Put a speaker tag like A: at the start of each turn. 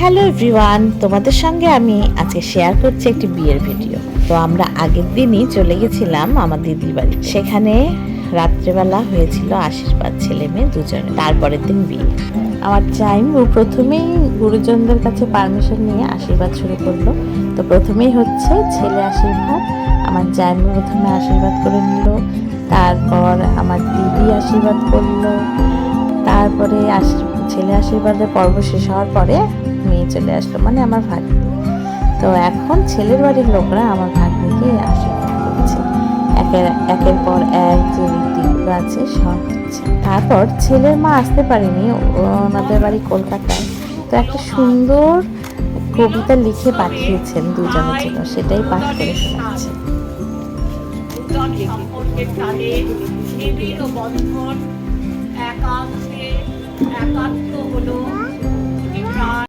A: Hello everyone, তোমাদের সঙ্গে আমি আজকে শেয়ার করছি একটি বিয়ের ভিডিও। তো আমরা আগের দিনই চলে গেছিলাম আমার দিদির বাড়ি। সেখানে রাত্রেবেলা হয়েছিল আশীর্বাদ, ছেলে মেয়ে দুজনে। তারপরের দিন বিয়ে। আমার জামাইবাবু প্রথমেই গুরুজনদের কাছে পারমিশন নিয়ে আশীর্বাদ শুরু করলো। তো প্রথমেই হচ্ছে ছেলে আশীর্বাদ। আমার জামাইবাবু প্রথমে আশীর্বাদ করে নিল, তারপর আমার দিদি আশীর্বাদ করলো, তারপরে ছেলে আশীর্বাদের পর্ব শেষ হওয়ার পরে মেয়ে চলে আসলো, মানে আমার ভাগ্নি। তো এখন ছেলের বাড়ির লোকরা আমার ভাগ্নিকে আশীর্বাদ করছে। একের পর এক যে রীতিগুলো আছে সব হচ্ছে। তারপর ছেলের মা আসতে পারেনি, ওনাদের বাড়ি কলকাতায়। তো একটা সুন্দর কবিতা লিখে পাঠিয়েছেন দুজনের জন্য, সেটাই পাঠ করে শোনাচ্ছে।
B: একান্ত হলো